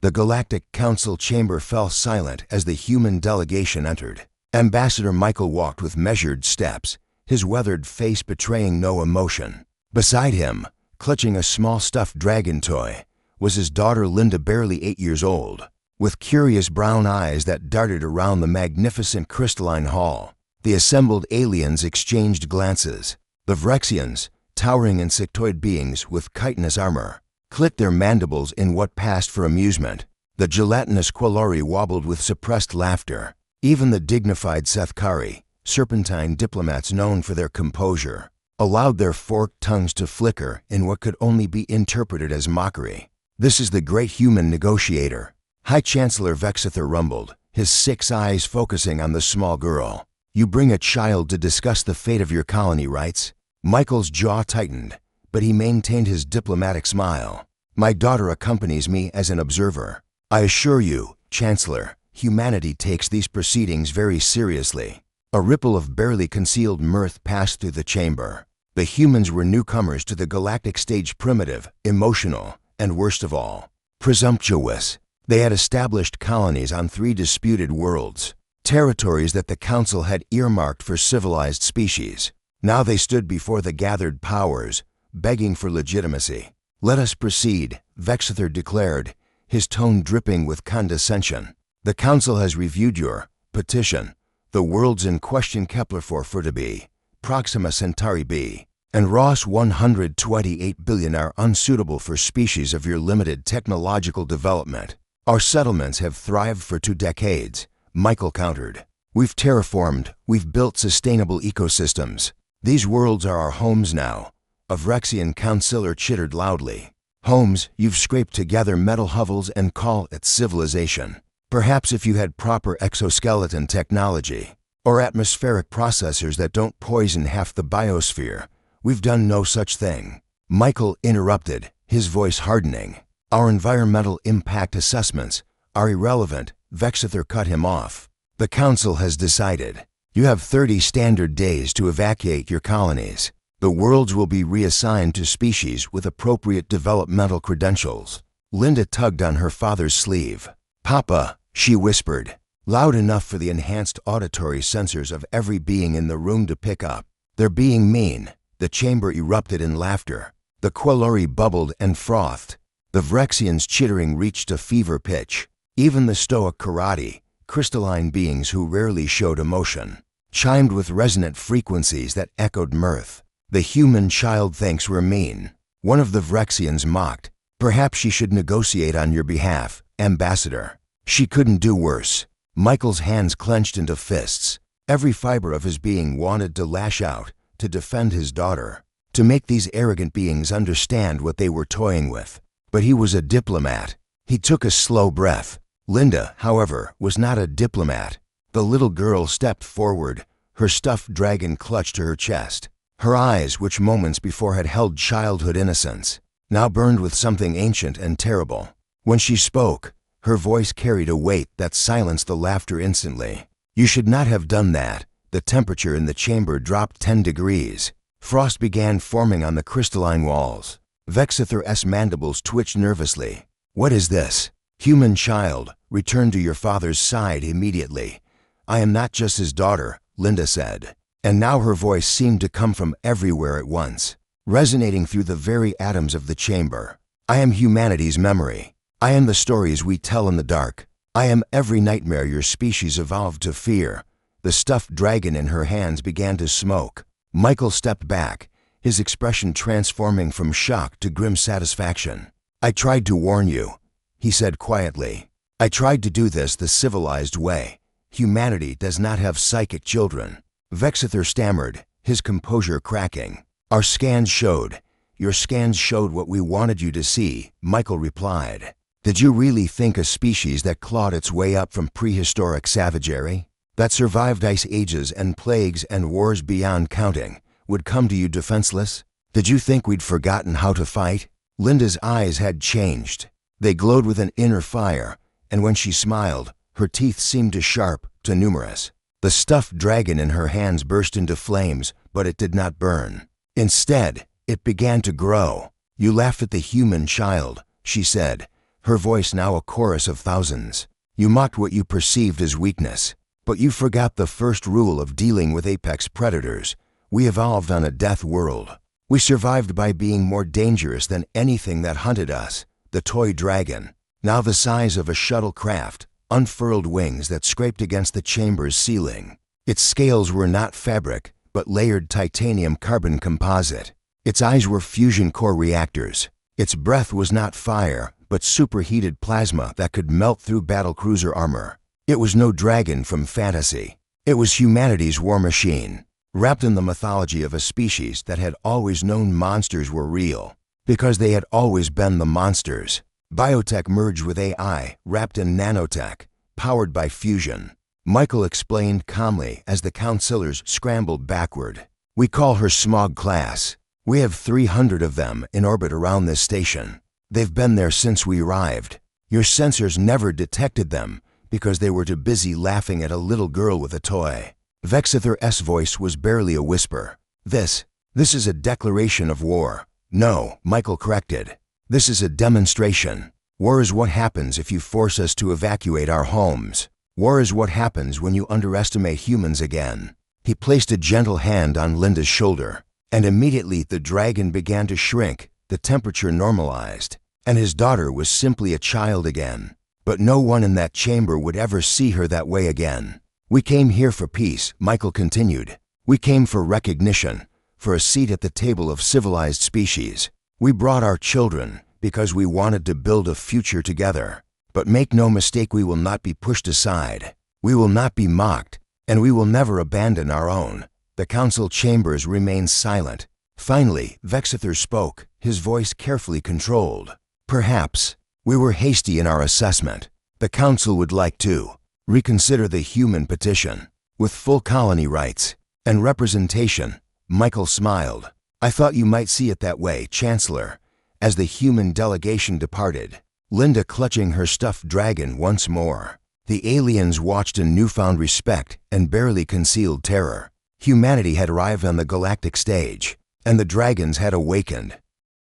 The Galactic Council chamber fell silent as the human delegation entered. Ambassador Michael walked with measured steps, his weathered face betraying no emotion. Beside him, clutching a small stuffed dragon toy, was his daughter Linda, barely 8 years old, with curious brown eyes that darted around the magnificent crystalline hall. The assembled aliens exchanged glances. The Vrexians, towering insectoid beings with chitinous armor, clicked their mandibles in what passed for amusement. The gelatinous Quillori wobbled with suppressed laughter. Even the dignified Sethkari, serpentine diplomats known for their composure, allowed their forked tongues to flicker in what could only be interpreted as mockery. "This is the great human negotiator," High Chancellor Vexither rumbled, his 6 eyes focusing on the small girl. "You bring a child to discuss the fate of your colony rights?" Michael's jaw tightened, but he maintained his diplomatic smile. "My daughter accompanies me as an observer. I assure you, Chancellor, humanity takes these proceedings very seriously." A ripple of barely concealed mirth passed through the chamber. The humans were newcomers to the galactic stage, primitive, emotional, and worst of all, presumptuous. They had established colonies on 3 disputed worlds, territories that the Council had earmarked for civilized species. Now they stood before the gathered powers, begging for legitimacy. "Let us proceed," Vexither declared, his tone dripping with condescension. "The Council has reviewed your petition. The worlds in question, Kepler 440b, Proxima Centauri b, and Ross 128 billion, are unsuitable for species of your limited technological development. Our settlements have thrived for 2 decades, Michael countered. "We've terraformed, we've built sustainable ecosystems. These worlds are our homes now," a Vrexian councillor chittered loudly. "Homes you've scraped together metal hovels and call it civilization. Perhaps if you had proper exoskeleton technology, or atmospheric processors that don't poison half the biosphere. We've done no such thing." Michael interrupted, his voice hardening. "Our environmental impact assessments are irrelevant," Vexither cut him off. "The Council has decided. You have 30 standard days to evacuate your colonies. The worlds will be reassigned to species with appropriate developmental credentials." Linda tugged on her father's sleeve. "Papa," she whispered, loud enough for the enhanced auditory sensors of every being in the room to pick up. "They're being mean." The chamber erupted in laughter. The Quillori bubbled and frothed. The Vrexians' chittering reached a fever pitch. Even the stoic karate, crystalline beings who rarely showed emotion, chimed with resonant frequencies that echoed mirth. "The human child thinks we're mean," one of the Vrexians mocked. "Perhaps she should negotiate on your behalf, Ambassador." "She couldn't do worse." Michael's hands clenched into fists. Every fiber of his being wanted to lash out, to defend his daughter, to make these arrogant beings understand what they were toying with. But he was a diplomat. He took a slow breath. Linda, however, was not a diplomat. The little girl stepped forward, her stuffed dragon clutched to her chest. Her eyes, which moments before had held childhood innocence, now burned with something ancient and terrible. When she spoke, her voice carried a weight that silenced the laughter instantly. "You should not have done that." The temperature in the chamber dropped 10 degrees. Frost began forming on the crystalline walls. Vexither's mandibles twitched nervously. "What is this?" "Human child, return to your father's side immediately." "I am not just his daughter," Linda said. And now her voice seemed to come from everywhere at once, resonating through the very atoms of the chamber. "I am humanity's memory. I am the stories we tell in the dark. I am every nightmare your species evolved to fear." The stuffed dragon in her hands began to smoke. Michael stepped back, his expression transforming from shock to grim satisfaction. "I tried to warn you," he said quietly. "I tried to do this the civilized way. Humanity does not have psychic children." Vexither stammered, his composure cracking. "Our scans showed. Your scans showed what we wanted you to see," Michael replied. "Did you really think a species that clawed its way up from prehistoric savagery, that survived ice ages and plagues and wars beyond counting, would come to you defenseless? Did you think we'd forgotten how to fight?" Linda's eyes had changed. They glowed with an inner fire, and when she smiled, her teeth seemed too sharp, too numerous. The stuffed dragon in her hands burst into flames, but it did not burn. Instead, it began to grow. "You laughed at the human child," she said, her voice now a chorus of thousands. "You mocked what you perceived as weakness, but you forgot the first rule of dealing with apex predators. We evolved on a death world. We survived by being more dangerous than anything that hunted us, the toy dragon, now the size of a shuttlecraft, unfurled wings that scraped against the chamber's ceiling. Its scales were not fabric, but layered titanium carbon composite. Its eyes were fusion core reactors. Its breath was not fire, but superheated plasma that could melt through battlecruiser armor. It was no dragon from fantasy. It was humanity's war machine, wrapped in the mythology of a species that had always known monsters were real, because they had always been the monsters. Biotech merged with AI, wrapped in nanotech, powered by fusion." Michael explained calmly as the councilors scrambled backward. "We call her Smog Class. We have 300 of them in orbit around this station. They've been there since we arrived. Your sensors never detected them because they were too busy laughing at a little girl with a toy." Vexither's voice was barely a whisper. This is a declaration of war." "No," Michael corrected. "This is a demonstration. War is what happens if you force us to evacuate our homes. War is what happens when you underestimate humans again." He placed a gentle hand on Linda's shoulder, and immediately the dragon began to shrink, the temperature normalized, and his daughter was simply a child again. But no one in that chamber would ever see her that way again. "We came here for peace," Michael continued. "We came for recognition, for a seat at the table of civilized species. We brought our children because we wanted to build a future together. But make no mistake, we will not be pushed aside. We will not be mocked, and we will never abandon our own." The council chambers remained silent. Finally, Vexither spoke, his voice carefully controlled. "Perhaps we were hasty in our assessment. The council would like to reconsider the human petition, with full colony rights and representation." Michael smiled. "I thought you might see it that way, Chancellor." As the human delegation departed, Linda clutching her stuffed dragon once more, the aliens watched in newfound respect and barely concealed terror. Humanity had arrived on the galactic stage, and the dragons had awakened.